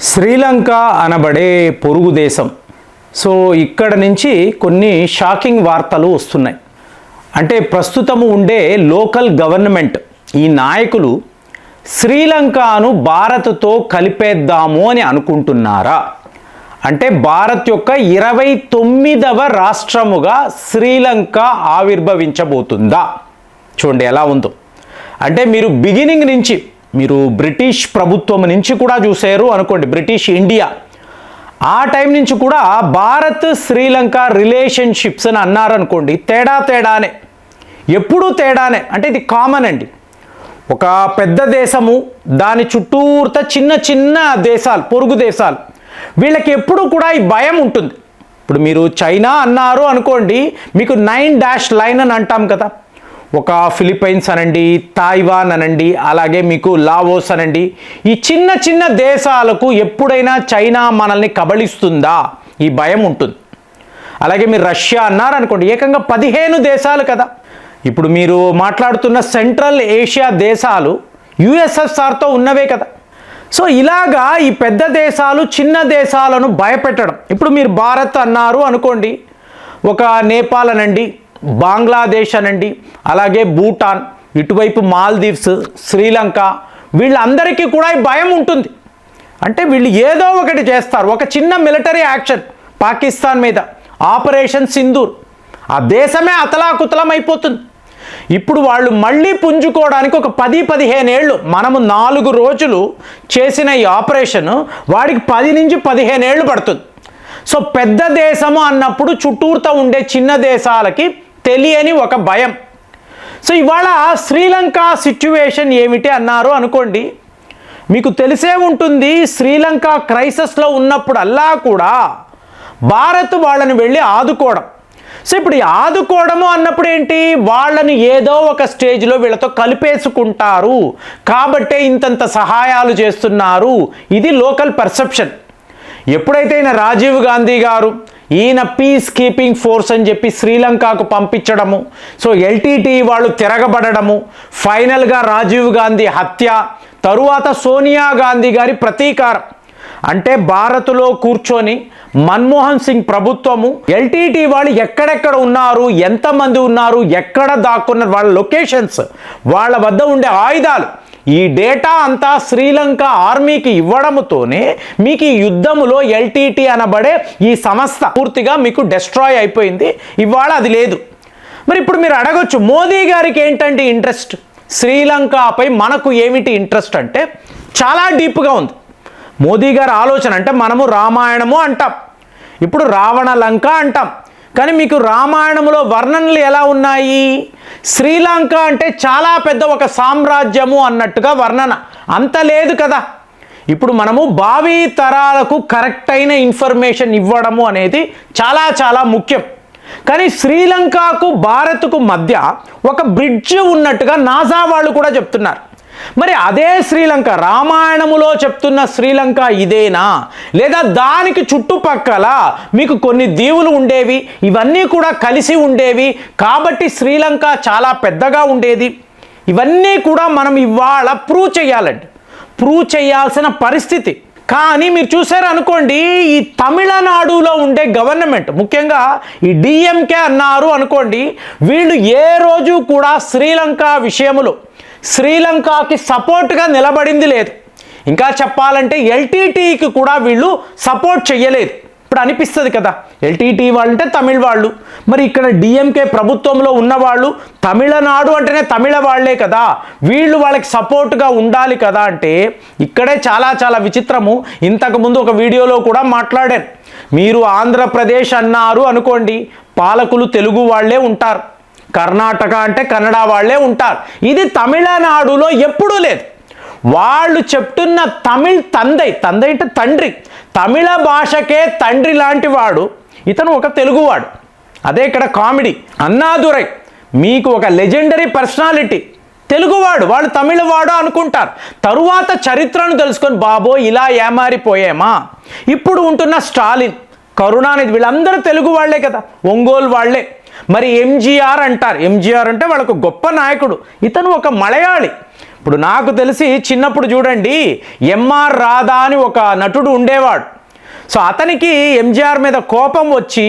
శ్రీలంక అనబడే పొరుగు దేశం. సో ఇక్కడ నుంచి కొన్ని షాకింగ్ వార్తలు వస్తున్నాయి. అంటే ప్రస్తుతము ఉండే లోకల్ గవర్నమెంట్ ఈ నాయకులు శ్రీలంకను భారత్తో కలిపేద్దాము అని అనుకుంటున్నారా? అంటే భారత్ యొక్క 29వ రాష్ట్రముగా శ్రీలంక ఆవిర్భవించబోతుందా? చూడండి ఎలా ఉందో. అంటే మీరు బిగినింగ్ నుంచి మీరు బ్రిటిష్ ప్రభుత్వం నుంచి కూడా చూసారు అనుకోండి, బ్రిటిష్ ఇండియా ఆ టైం నుంచి కూడా భారత్ శ్రీలంక రిలేషన్షిప్స్ అని అన్నారనుకోండి, తేడానే, ఎప్పుడూ తేడానే. అంటే ఇది కామన్ అండి. ఒక పెద్ద దేశము, దాని చుట్టూర్త చిన్న చిన్న దేశాలు, పొరుగు దేశాలు, వీళ్ళకి ఎప్పుడు కూడా ఈ భయం ఉంటుంది. ఇప్పుడు మీరు చైనా అన్నారు అనుకోండి, మీకు 9 డాష్ లైన్ అని అంటాం కదా. ఒక ఫిలిప్పైన్స్ అనండి, తాయివాన్ అనండి, అలాగే మీకు లావోస్ అనండి, ఈ చిన్న చిన్న దేశాలకు ఎప్పుడైనా చైనా మనల్ని కబళిస్తుందా ఈ భయం ఉంటుంది. అలాగే మీరు రష్యా అన్నారు అనుకోండి, ఏకంగా 15 దేశాలు కదా. ఇప్పుడు మీరు మాట్లాడుతున్న సెంట్రల్ ఏషియా దేశాలు యుఎస్ఎస్ఆర్తో ఉన్నవే కదా. సో ఇలాగా ఈ పెద్ద దేశాలు చిన్న దేశాలను భయపెట్టడం. ఇప్పుడు మీరు భారత్ అన్నారు అనుకోండి, ఒక నేపాల్ అనండి, బంగ్లాదేశ్ అనండి, అలాగే భూటాన్, ఇటువైపు మాల్దీవ్స్, శ్రీలంక, వీళ్ళందరికీ కూడా ఈ భయం ఉంటుంది. అంటే వీళ్ళు ఏదో ఒకటి చేస్తారు. ఒక చిన్న మిలిటరీ యాక్షన్ పాకిస్తాన్ మీద, ఆపరేషన్ సింధూర్, ఆ దేశమే అతలాకుతలం అయిపోతుంది. ఇప్పుడు వాళ్ళు మళ్ళీ పుంజుకోవడానికి ఒక 10-15 ఏళ్ళు, మనము 4 రోజులు చేసిన ఈ ఆపరేషన్ వాడికి 10 నుంచి 15 ఏళ్ళు పడుతుంది. సో పెద్ద దేశము అన్నప్పుడు చుట్టూరుతో ఉండే చిన్న దేశాలకి తెలియని ఒక భయం. సో ఇవాళ శ్రీలంక సిచ్యువేషన్ ఏమిటి అన్నారు అనుకోండి, మీకు తెలిసే ఉంటుంది. శ్రీలంక క్రైసిస్లో ఉన్నప్పుడల్లా కూడా భారత్ వాళ్ళని వెళ్ళి ఆదుకోవడం. సో ఇప్పుడు ఈ ఆదుకోవడము అన్నప్పుడు ఏంటి, వాళ్ళని ఏదో ఒక స్టేజ్లో వీళ్ళతో కలిపేసుకుంటారు కాబట్టే ఇంతంత సహాయాలు చేస్తున్నారు. ఇది లోకల్ పర్సెప్షన్. ఎప్పుడైతే ఈయన రాజీవ్ గాంధీ గారు ఈయన పీస్ కీపింగ్ ఫోర్స్ అని చెప్పి శ్రీలంకకు పంపించడము, సో ఎల్టీటీ వాళ్ళు తిరగబడము, ఫైనల్గా రాజీవ్ గాంధీ హత్య, తరువాత సోనియా గాంధీ గారి ప్రతీకారం. అంటే భారత్లో కూర్చొని మన్మోహన్ సింగ్ ప్రభుత్వము ఎల్టీటీ వాళ్ళు ఎక్కడెక్కడ ఉన్నారు, ఎంతమంది ఉన్నారు, ఎక్కడ దాక్కున్నారు, వాళ్ళ లొకేషన్స్, వాళ్ళ వద్ద ఉండే ఆయుధాలు, ఈ డేటా అంతా శ్రీలంక ఆర్మీకి ఇవ్వడంతోనే మీకు ఈ యుద్ధములో ఎల్టీటీ అనబడే ఈ సంస్థ పూర్తిగా మీకు డెస్ట్రాయ్ అయిపోయింది. ఇవాళ అది లేదు. మరి ఇప్పుడు మీరు అడగొచ్చు, మోదీ గారికి ఏంటంటే ఇంట్రెస్ట్ శ్రీలంకపై, మనకు ఏమిటి ఇంట్రెస్ట్ అంటే చాలా డీప్గా ఉంది. మోదీ గారి ఆలోచన అంటే మనము రామాయణము అంటాం, ఇప్పుడు రావణ లంక అంటాం, కానీ మీకు రామాయణంలో వర్ణనలు ఎలా ఉన్నాయి? శ్రీలంక అంటే చాలా పెద్ద ఒక సామ్రాజ్యము అన్నట్టుగా వర్ణన, అంత లేదు కదా. ఇప్పుడు మనము భావి తరాలకు కరెక్ట్ అయిన ఇన్ఫర్మేషన్ ఇవ్వడము అనేది చాలా ముఖ్యం. కానీ శ్రీలంకకు భారత్కు మధ్య ఒక బ్రిడ్జ్ ఉన్నట్టుగా నాసా వాళ్ళు కూడా చెప్తున్నారు. మరి అదే శ్రీలంక రామాయణములో చెప్తున్న శ్రీలంక ఇదేనా, లేదా దానికి చుట్టుపక్కల మీకు కొన్ని దీవులు ఉండేవి, ఇవన్నీ కూడా కలిసి ఉండేవి కాబట్టి శ్రీలంక చాలా పెద్దగా ఉండేది? ఇవన్నీ కూడా మనం ఇవాళ ప్రూవ్ చేయాలండి, ప్రూవ్ చేయాల్సిన పరిస్థితి. కానీ మీరు చూసారు అనుకోండి, ఈ తమిళనాడులో ఉండే గవర్నమెంట్, ముఖ్యంగా ఈ డిఎంకే అన్నారు అనుకోండి, వీళ్ళు ఏ రోజు కూడా శ్రీలంక విషయంలో శ్రీలంకకి సపోర్ట్గా నిలబడింది లేదు. ఇంకా చెప్పాలంటే ఎల్టీటీకి కూడా వీళ్ళు సపోర్ట్ చేయలేదు. ఇప్పుడు అనిపిస్తుంది కదా, ఎల్టీటీ వాళ్ళు అంటే తమిళ వాళ్ళు, మరి ఇక్కడ డిఎంకే ప్రభుత్వంలో ఉన్నవాళ్ళు తమిళనాడు అంటేనే తమిళ వాళ్లే కదా, వీళ్ళు వాళ్ళకి సపోర్ట్గా ఉండాలి కదా. అంటే ఇక్కడే చాలా విచిత్రము. ఇంతకుముందు ఒక వీడియోలో కూడా మాట్లాడాను. మీరు ఆంధ్రప్రదేశ్ అన్నారు అనుకోండి, పాలకులు తెలుగు వాళ్ళే ఉంటారు, కర్ణాటక అంటే కన్నడ వాళ్ళే ఉంటారు. ఇది తమిళనాడులో ఎప్పుడూ లేదు. వాళ్ళు చెప్తున్న తమిళ్ తందై అంటే తండ్రి, తమిళ భాషకే తండ్రి లాంటి వాడు ఇతను ఒక తెలుగువాడు. అదే ఇక్కడ కామెడీ. అన్నాదురై మీకు ఒక లెజెండరీ పర్సనాలిటీ, తెలుగువాడు, వాళ్ళు తమిళవాడు అనుకుంటారు. తరువాత చరిత్రను తెలుసుకొని బాబో ఇలా ఏమారిపోయేమా. ఇప్పుడు ఉంటున్న స్టాలిన్, కరుణానిధి, వీళ్ళందరూ తెలుగు వాళ్లే కదా, ఒంగోలు వాళ్లే. మరి ఎంజీఆర్ అంటారు, ఎంజీఆర్ అంటే వాళ్ళకు గొప్ప నాయకుడు, ఇతను ఒక మలయాళి. ఇప్పుడు నాకు తెలిసి చిన్నప్పుడు చూడండి ఎంఆర్ రాధా అని ఒక నటుడు ఉండేవాడు. సో అతనికి ఎంజీఆర్ మీద కోపం వచ్చి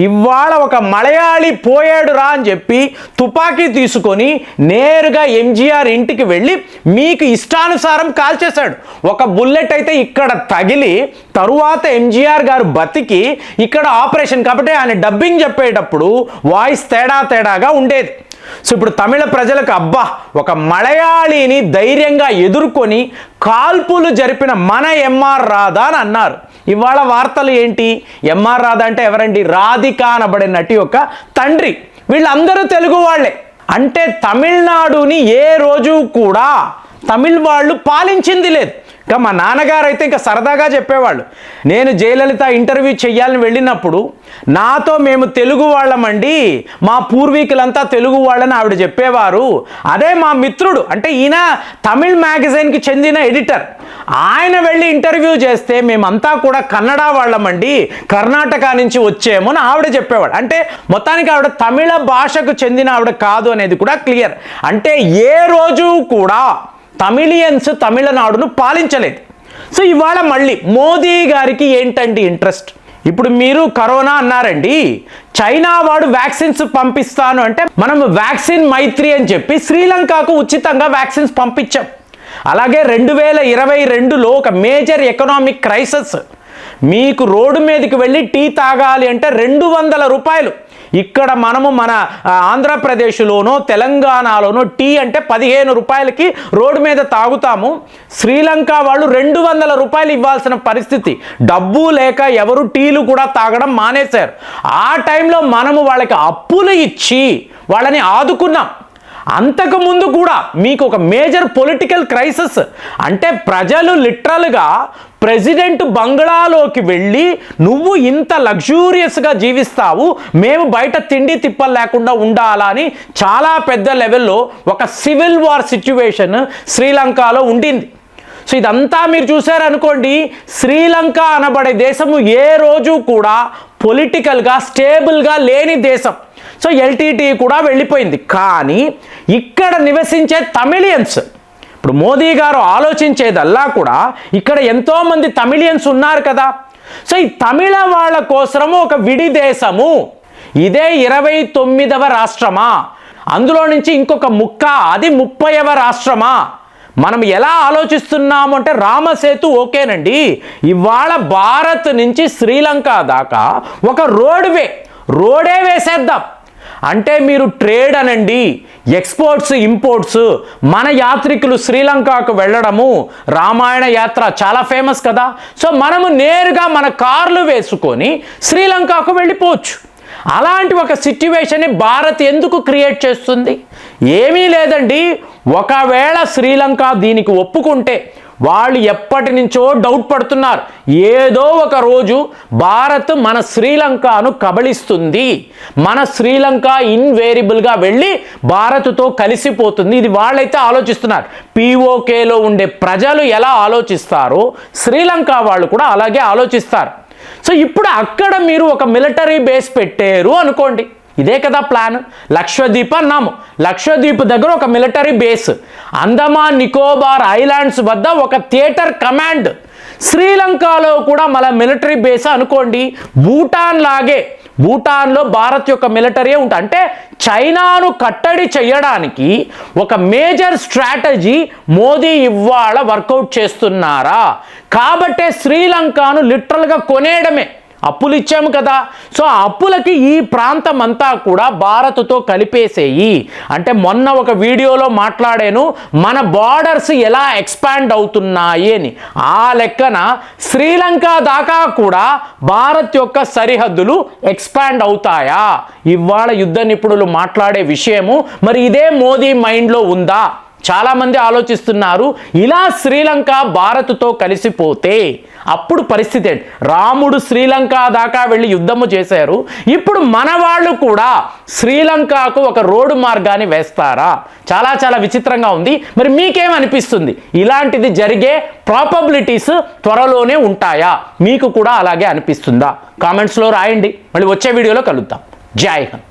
ఇవాళ ఒక మలయాళీ పోయాడు రా అని చెప్పి తుపాకీ తీసుకొని నేరుగా ఎంజీఆర్ ఇంటికి వెళ్ళి మీకు ఇష్టానుసారం కాల్చేశాడు. ఒక బుల్లెట్ అయితే ఇక్కడ తగిలి తరువాత ఎంజీఆర్ గారు బతికి ఇక్కడ ఆపరేషన్, కాబట్టి ఆయన డబ్బింగ్ చెప్పేటప్పుడు వాయిస్ తేడాగా ఉండేది. సో ఇప్పుడు తమిళ ప్రజలకు అబ్బా ఒక మలయాళీని ధైర్యంగా ఎదుర్కొని కాల్పులు జరిపిన మన ఎంఆర్ రాధా అని అన్నారు. ఇవాళ వార్తలు ఏంటి? ఎంఆర్ రాధా అంటే ఎవరండి? రాధిక అనబడే నటి యొక్క తండ్రి. వీళ్ళందరూ తెలుగు వాళ్ళే. అంటే తమిళనాడుని ఏ రోజు కూడా తమిళ్ వాళ్ళు పాలించింది లేదు. ఇంకా మా నాన్నగారు అయితే ఇంకా సరదాగా చెప్పేవాళ్ళు, నేను జయలలిత ఇంటర్వ్యూ చెయ్యాలని వెళ్ళినప్పుడు నాతో మేము తెలుగు వాళ్ళమండి, మా పూర్వీకులంతా తెలుగు వాళ్ళని ఆవిడ చెప్పేవారు. అదే మా మిత్రుడు అంటే ఈయన తమిళ్ మ్యాగజైన్కి చెందిన ఎడిటర్, ఆయన వెళ్ళి ఇంటర్వ్యూ చేస్తే మేమంతా కూడా కన్నడ వాళ్ళమండి, కర్ణాటక నుంచి వచ్చేమో అని ఆవిడ చెప్పేవాడు. అంటే మొత్తానికి ఆవిడ తమిళ భాషకు చెందిన ఆవిడ కాదు అనేది కూడా క్లియర్. అంటే ఏ రోజు కూడా తమిళియన్స్ తమిళనాడును పాలించలేదు. సో ఇవాళ మళ్ళీ మోదీ గారికి ఏంటండి ఇంట్రెస్ట్? ఇప్పుడు మీరు కరోనా అన్నారండి, చైనా వాడు వ్యాక్సిన్స్ పంపిస్తాను అంటే మనం వ్యాక్సిన్ మైత్రి అని చెప్పి శ్రీలంకకు ఉచితంగా వ్యాక్సిన్స్ పంపించాం. అలాగే 2022లో ఒక మేజర్ ఎకనామిక్ క్రైసిస్, మీకు రోడ్డు మీదకి వెళ్ళి టీ తాగాలి అంటే 200 రూపాయలు. ఇక్కడ మనము మన ఆంధ్రప్రదేశ్లోనో తెలంగాణలోనో టీ అంటే 15 రూపాయలకి రోడ్డు మీద తాగుతాము. శ్రీలంక వాళ్ళు 200 రూపాయలు ఇవ్వాల్సిన పరిస్థితి, డబ్బు లేక ఎవరు టీలు కూడా తాగడం మానేశారు. ఆ టైంలో మనము వాళ్ళకి అప్పులు ఇచ్చి వాళ్ళని ఆదుకున్నాం. అంతకుముందు కూడా మీకు ఒక మేజర్ పొలిటికల్ క్రైసిస్ అంటే ప్రజలు లిటరల్గా ప్రెసిడెంట్ బంగ్లాలోకి వెళ్ళి నువ్వు ఇంత లగ్జూరియస్గా జీవిస్తావు, మేము బయట తిండి తిప్పలు లేకుండా ఉండాలా అని చాలా పెద్ద లెవెల్లో ఒక సివిల్ వార్ సిచ్యువేషన్ శ్రీలంకలో ఉండింది. సో ఇదంతా మీరు చూసారనుకోండి, శ్రీలంక అనబడే దేశము ఏ రోజు కూడా పొలిటికల్గా స్టేబుల్గా లేని దేశం. సో ఎల్టీటీ కూడా వెళ్ళిపోయింది. కానీ ఇక్కడ నివసించే తమిళియన్స్, ఇప్పుడు మోదీ గారు ఆలోచించేదల్లా కూడా ఇక్కడ ఎంతోమంది తమిళియన్స్ ఉన్నారు కదా. సో ఈ తమిళ వాళ్ళ కోసము ఒక విడి దేశము, ఇదే 29వ రాష్ట్రమా, అందులో నుంచి ఇంకొక ముక్క అది 30వ రాష్ట్రమా? మనం ఎలా ఆలోచిస్తున్నాము అంటే రామసేతు ఓకేనండి, ఇవాళ భారత్ నుంచి శ్రీలంక దాకా ఒక రోడే వేసేద్దాం అంటే మీరు ట్రేడ్ అనండి, ఎక్స్పోర్ట్స్ ఇంపోర్ట్స్, మన యాత్రికులు శ్రీలంకకు వెళ్ళడము, రామాయణ యాత్ర చాలా ఫేమస్ కదా. సో మనము నేరుగా మన కార్లు వేసుకొని శ్రీలంకకు వెళ్ళిపోవచ్చు. అలాంటి ఒక సిచ్యువేషన్ని భారత్ ఎందుకు క్రియేట్ చేస్తుంది? ఏమీ లేదండి, ఒకవేళ శ్రీలంక దీనికి ఒప్పుకుంటే వాళ్ళు ఎప్పటి నుంచో డౌట్ పడుతున్నారు, ఏదో ఒక రోజు భారత్ మన శ్రీలంకను కబళిస్తుంది, మన శ్రీలంక ఇన్వేరియబుల్గా వెళ్ళి భారత్తో కలిసిపోతుంది. ఇది వాళ్ళైతే ఆలోచిస్తున్నారు. పీఓకేలో ఉండే ప్రజలు ఎలా ఆలోచిస్తారో శ్రీలంక వాళ్ళు కూడా అలాగే ఆలోచిస్తారు. సో ఇప్పుడు అక్కడ మీరు ఒక మిలిటరీ బేస్ పెట్టారు అనుకోండి, ఇదే కదా ప్లాన్. లక్షద్వీప్ అన్నాము, లక్షద్వీప్ దగ్గర ఒక military base, Andaman Nicobar islands వద్ద ఒక థియేటర్ కమాండ్, శ్రీలంకలో కూడా మన మిలిటరీ బేస్ అనుకోండి. భూటాన్ లాగే, భూటాన్లో భారత్ యొక్క మిలిటరీ ఉంటుంది. అంటే చైనాను కట్టడి చేయడానికి ఒక మేజర్ స్ట్రాటజీ మోదీ ఇవాళ వర్కౌట్ చేస్తున్నారా? కాబట్టే శ్రీలంకను లిటరల్గా కొనేయడమే. అప్పులు ఇచ్చాము కదా, సో ఆ అప్పులకి ఈ ప్రాంతం అంతా కూడా భారత్తో కలిపేసేయి అంటే మొన్న ఒక వీడియోలో మాట్లాడాను, మన బార్డర్స్ ఎలా ఎక్స్పాండ్ అవుతున్నాయి అని. ఆ లెక్కన శ్రీలంక దాకా కూడా భారత్ యొక్క సరిహద్దులు ఎక్స్పాండ్ అవుతాయా? ఇవాళ యుద్ధ నిపుణులు మాట్లాడే విషయము. మరి ఇదే మోదీ మైండ్లో ఉందా? చాలామంది ఆలోచిస్తున్నారు, ఇలా శ్రీలంక భారత్తో కలిసిపోతే అప్పుడు పరిస్థితి ఏంటి? రాముడు శ్రీలంక దాకా వెళ్ళి యుద్ధము చేశారు, ఇప్పుడు మన వాళ్ళు కూడా శ్రీలంకకు ఒక రోడ్డు మార్గాన్ని వేస్తారా? చాలా చాలా విచిత్రంగా ఉంది. మరి మీకేమనిపిస్తుంది? ఇలాంటిది జరిగే ప్రాబబిలిటీస్ త్వరలోనే ఉంటాయా? మీకు కూడా అలాగే అనిపిస్తుందా? కామెంట్స్లో రాయండి. మళ్ళీ వచ్చే వీడియోలో కలుద్దాం. జై హింద్.